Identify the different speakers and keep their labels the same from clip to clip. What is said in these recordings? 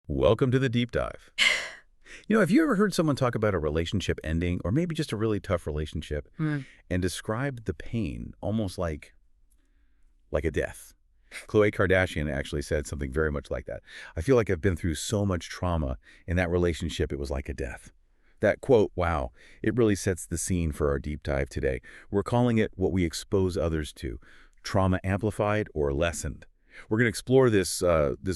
Speaker 1: Welcome to the deep dive. Have you ever heard someone talk about a relationship ending or maybe just a really tough relationship
Speaker 2: Mm.
Speaker 1: and describe the pain almost like a death? Khloé Kardashian actually said something very much like that. I feel like I've been through so much trauma in that relationship, it was like a death. That quote, wow, it really sets the scene for our deep dive today. We're calling it what we expose others to, trauma amplified or lessened. We're going to explore this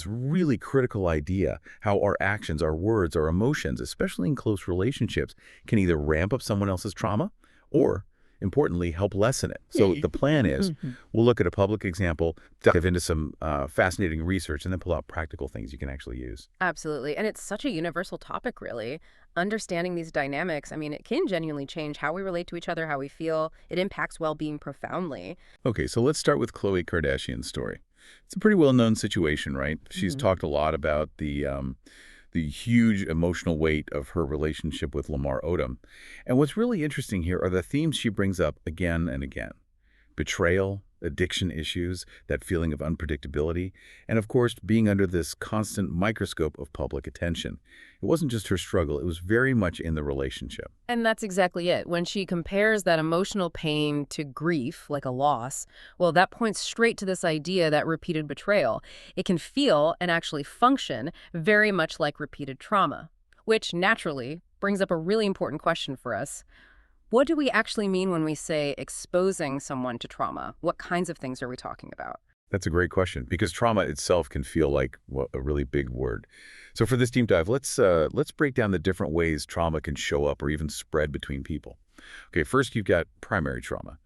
Speaker 1: really critical idea, how our actions, our words, our emotions, especially in close relationships, can either ramp up someone else's trauma or, importantly, help lessen it. So the plan is we'll look at a public example, dive into some fascinating research, and then pull out practical things you can actually use.
Speaker 2: Absolutely. And it's such a universal topic, really. Understanding these dynamics, I mean, it can genuinely change how we relate to each other, how we feel. It impacts well-being profoundly.
Speaker 1: Okay, so let's start with Khloé Kardashian's story. It's a pretty well-known situation, right? She's
Speaker 2: Hmm.
Speaker 1: talked a lot about the huge emotional weight of her relationship with Lamar Odom. And what's really interesting here are the themes she brings up again and again. Betrayal, addiction issues, that feeling of unpredictability, and of course, being under this constant microscope of public attention. It wasn't just her struggle, it was very much in the relationship.
Speaker 2: And that's exactly it. When she compares that emotional pain to grief, like a loss, well, that points straight to this idea that repeated betrayal. It can feel and actually function very much like repeated trauma, which naturally brings up a really important question for us. What do we actually mean when we say exposing someone to trauma? What kinds of things are we talking about?
Speaker 1: That's a great question because trauma itself can feel like a really big word. So for this deep dive, let's break down the different ways trauma can show up or even spread between people. Okay, first you've got primary trauma.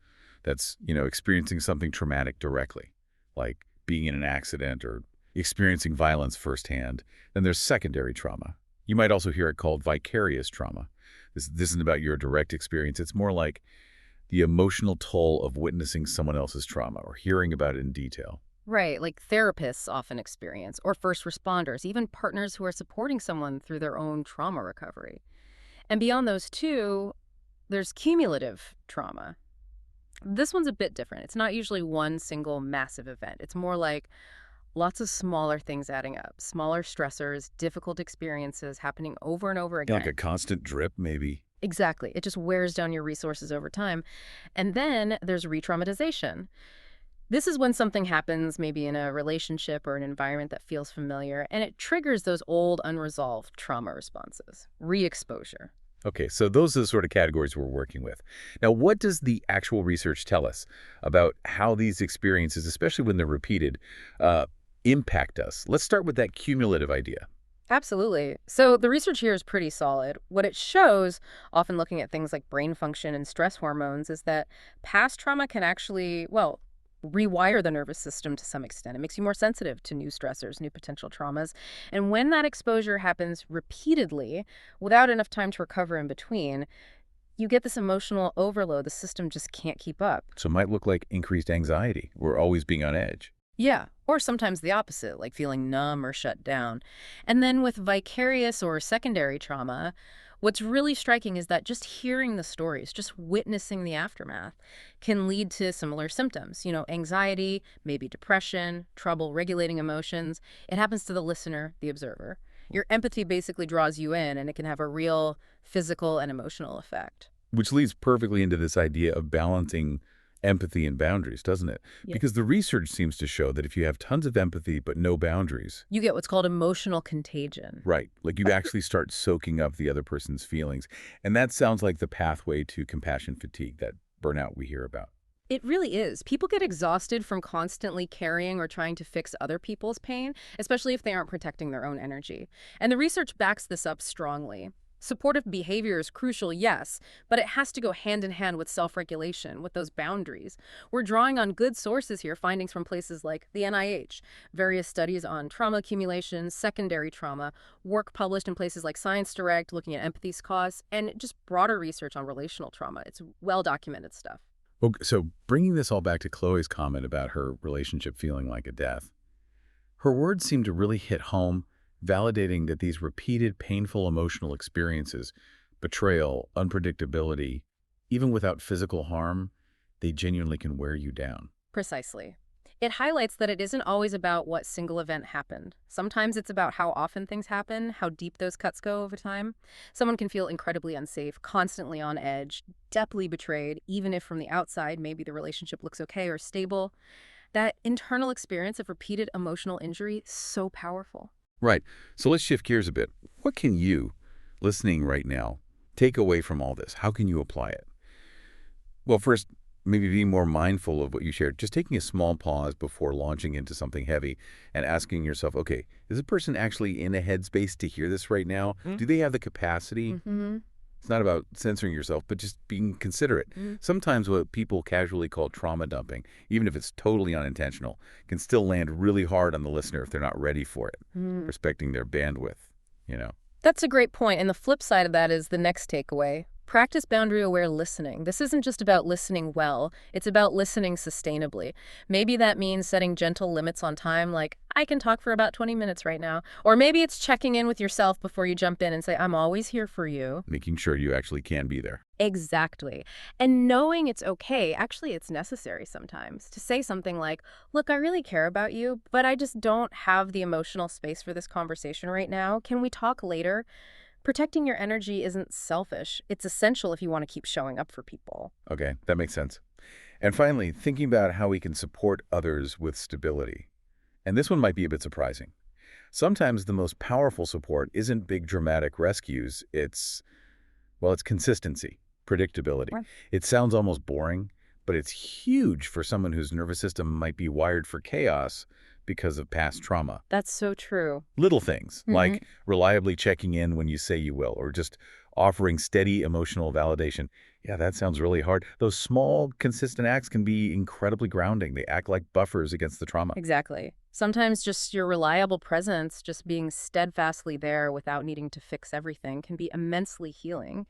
Speaker 1: That's, experiencing something traumatic directly, like being in an accident or experiencing violence firsthand. Then there's secondary trauma. You might also hear it called vicarious trauma. This isn't about your direct experience. It's more like the emotional toll of witnessing someone else's trauma or hearing about it in detail.
Speaker 2: Right, like therapists often experience, or first responders, even partners who are supporting someone through their own trauma recovery. And beyond those two, there's cumulative trauma. This one's a bit different. It's not usually one single massive event. It's more like lots of smaller things adding up, smaller stressors, difficult experiences happening over and over
Speaker 1: Yeah, like a
Speaker 2: again.
Speaker 1: constant drip, maybe.
Speaker 2: Exactly. It just wears down your resources over time. And then there's re-traumatization. This is when something happens, maybe in a relationship or an environment that feels familiar, and it triggers those old unresolved trauma responses, re-exposure.
Speaker 1: Okay, so those are the sort of categories we're working with. Now, what does the actual research tell us about how these experiences, especially when they're repeated, uh, impact us? Let's start with that cumulative idea.
Speaker 2: Absolutely. So the research here is pretty solid. What it shows, often looking at things like brain function and stress hormones, is that past trauma can actually, well, rewire the nervous system to some extent. It makes you more sensitive to new stressors, new potential traumas. And when that exposure happens repeatedly, without enough time to recover in between, you get this emotional overload. The system just can't keep up.
Speaker 1: So it might look like increased anxiety. We're always being on edge.
Speaker 2: Yeah, or sometimes the opposite, like feeling numb or shut down. And then with vicarious or secondary trauma, what's really striking is that just hearing the stories, just witnessing the aftermath, can lead to similar symptoms. Anxiety, maybe depression, trouble regulating emotions. It happens to the listener, the observer. Your empathy basically draws you in, and it can have a real physical and emotional effect.
Speaker 1: Which leads perfectly into this idea of balancing empathy and boundaries, doesn't it?
Speaker 2: Yeah.
Speaker 1: Because the research seems to show that if you have tons of empathy but no boundaries,
Speaker 2: You get what's called emotional contagion.
Speaker 1: right, like you actually start soaking up the other person's feelings. And that sounds like the pathway to compassion fatigue, that burnout we hear about.
Speaker 2: It really is. People get exhausted from constantly carrying or trying to fix other people's pain, especially if they aren't protecting their own energy. And the research backs this up strongly. Supportive behavior is crucial, yes, but it has to go hand in hand with self-regulation, with those boundaries. We're drawing on good sources here, findings from places like the NIH, various studies on trauma accumulation, secondary trauma, work published in places like Science Direct looking at empathy's cause, and just broader research on relational trauma. It's well-documented stuff.
Speaker 1: Okay, so bringing this all back to Chloe's comment about her relationship feeling like a death, her words seem to really hit home, validating that these repeated painful emotional experiences, betrayal, unpredictability, even without physical harm, they genuinely can wear you down.
Speaker 2: Precisely. It highlights that it isn't always about what single event happened. Sometimes it's about how often things happen, how deep those cuts go over time. Someone can feel incredibly unsafe, constantly on edge, deeply betrayed, even if from the outside maybe the relationship looks okay or stable. That internal experience of repeated emotional injury is so powerful.
Speaker 1: Right. So let's shift gears a bit. What can you, listening right now, take away from all this? How can you apply it? Well, first, maybe being more mindful of what you shared, just taking a small pause before launching into something heavy and asking yourself, okay, is this person actually in a headspace to hear this right now? Do they have the capacity?
Speaker 2: Mm-hmm.
Speaker 1: It's not about censoring yourself, but just being considerate. Sometimes what people casually call trauma dumping, even if it's totally unintentional, can still land really hard on the listener if they're not ready for it,
Speaker 2: Mm.
Speaker 1: respecting their bandwidth, you know?
Speaker 2: That's a great point. And the flip side of that is the next takeaway. Practice boundary-aware listening. This isn't just about listening well, it's about listening sustainably. Maybe that means setting gentle limits on time, like, I can talk for about 20 minutes right now. Or maybe it's checking in with yourself before you jump in and say, I'm always here for you.
Speaker 1: Making sure you actually can be there.
Speaker 2: Exactly. And knowing it's okay, actually it's necessary sometimes, to say something like, look, I really care about you, but I just don't have the emotional space for this conversation right now. Can we talk later? Protecting your energy isn't selfish. It's essential if you want to keep showing up for people.
Speaker 1: Okay, that makes sense. And finally, thinking about how we can support others with stability. And this one might be a bit surprising. Sometimes the most powerful support isn't big dramatic rescues, it's consistency, predictability.
Speaker 2: Right.
Speaker 1: It sounds almost boring, but it's huge for someone whose nervous system might be wired for chaos because of past trauma.
Speaker 2: That's so true.
Speaker 1: Little things,
Speaker 2: Hmm.
Speaker 1: like reliably checking in when you say you will, or just offering steady emotional validation. Yeah, that sounds really hard. Those small, consistent acts can be incredibly grounding. They act like buffers against the trauma.
Speaker 2: Exactly. Sometimes just your reliable presence, just being steadfastly there without needing to fix everything, can be immensely healing.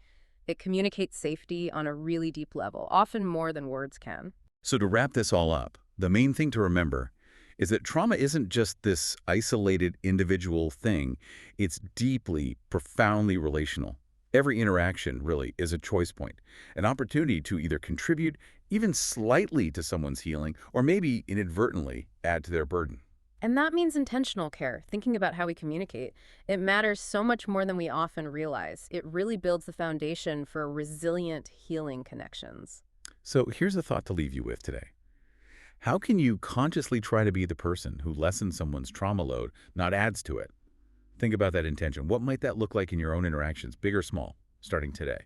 Speaker 2: It communicates safety on a really deep level, often more than words can.
Speaker 1: So to wrap this all up, the main thing to remember is that trauma isn't just this isolated individual thing. It's deeply, profoundly relational. Every interaction, really, is a choice point, an opportunity to either contribute even slightly to someone's healing or maybe inadvertently add to their burden.
Speaker 2: And that means intentional care, thinking about how we communicate. It matters so much more than we often realize. It really builds the foundation for resilient healing connections.
Speaker 1: So here's a thought to leave you with today. How can you consciously try to be the person who lessens someone's trauma load, not adds to it? Think about that intention. What might that look like in your own interactions, big or small, starting today?